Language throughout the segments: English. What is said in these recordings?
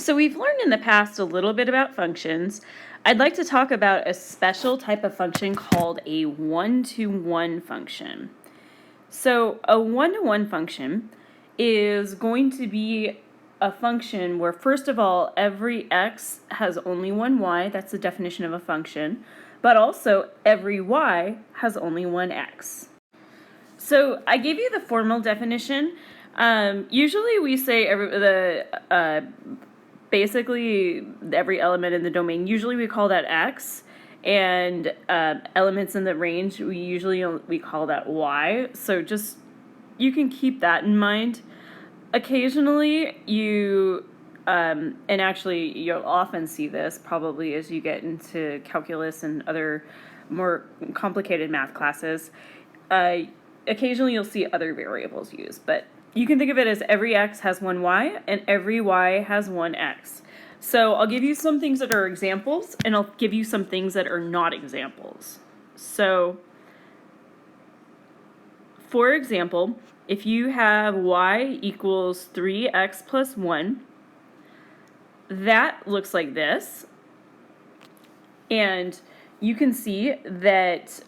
So we've learned in the past a little bit about functions. I'd like to talk about a special type of function called a one-to-one function. So a one-to-one function is going to be a function where, first of all, every x has only one y. That's the definition of a function. But also, every y has only one x. So I gave you the formal definition. Usually we say basically every element in the domain, usually we call that x, and elements in the range we call that y. So just you can keep that in mind. Occasionally and actually you'll often see this probably as you get into calculus and other more complicated math classes. Occasionally you'll see other variables used, but you can think of it as every x has one y and every y has one x. So I'll give you some things that are examples and I'll give you some things that are not examples. So, for example, if you have y equals 3x plus 1, that looks like this. And you can see that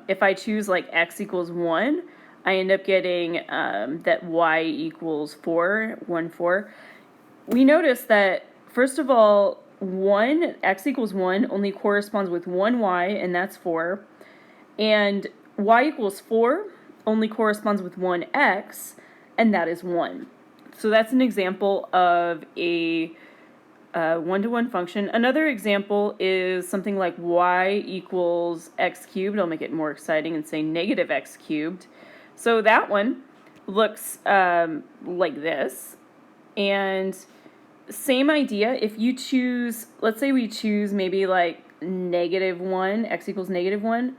if I choose like x equals 1, I end up getting that y equals 4, 1, 4. We notice that, first of all, x equals 1 only corresponds with one y, and that's 4. And y equals 4 only corresponds with one x, and that is 1. So that's an example of a one-to-one function. Another example is something like y equals x cubed. I'll make it more exciting and say negative x cubed. So that one looks like this. And same idea, if you choose, let's say we choose maybe like -1, x equals -1,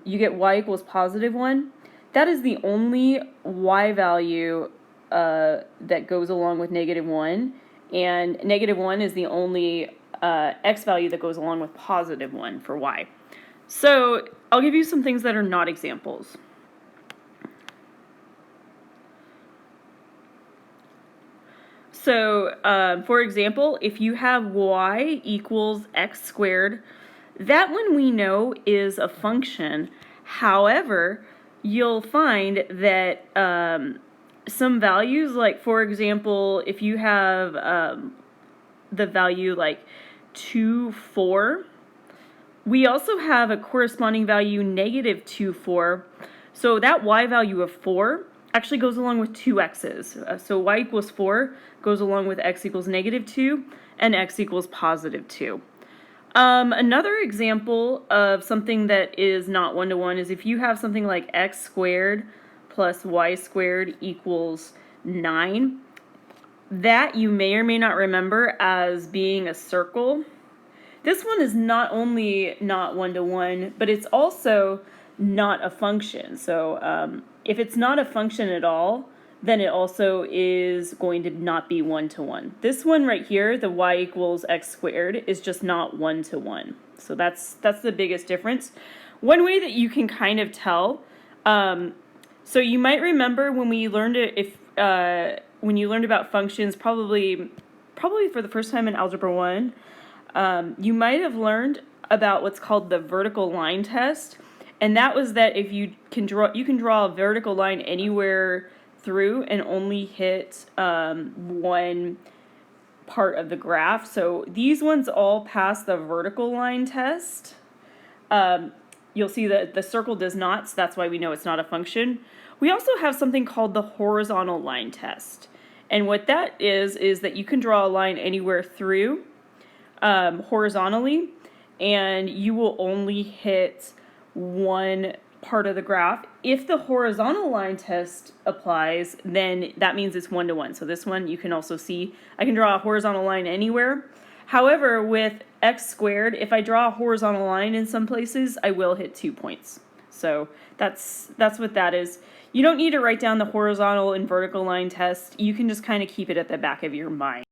you get y equals +1. That is the only y value that goes along with -1. And -1 is the only x value that goes along with +1 for y. So I'll give you some things that are not examples. So, for example, if you have y equals x squared, that one we know is a function. However, you'll find that some values, like for example, if you have the value like 2, 4, we also have a corresponding value -2, 4. So that y value of 4 actually goes along with two x's. So y equals 4 goes along with x equals -2 and x equals +2. Another example of something that is not one-to-one is if you have something like x squared plus y squared equals 9. That you may or may not remember as being a circle. This one is not only not one-to-one, but it's also not a function. So if it's not a function at all, then it also is going to not be one-to-one. This one right here, the y equals x squared, is just not one-to-one. So that's the biggest difference. One way that you can kind of tell, so you might remember when we learned it, when you learned about functions, probably for the first time in Algebra 1, you might have learned about what's called the vertical line test. And that was that if you can draw a vertical line anywhere through and only hit one part of the graph. So these ones all pass the vertical line test. You'll see that the circle does not, so that's why we know it's not a function. We also have something called the horizontal line test. And what that is that you can draw a line anywhere through horizontally, and you will only hit one part of the graph. If the horizontal line test applies, then that means it's one-to-one. So this one you can also see, I can draw a horizontal line anywhere. However, with x squared, if I draw a horizontal line in some places, I will hit 2 points. So that's what that is. You don't need to write down the horizontal and vertical line test. You can just kind of keep it at the back of your mind.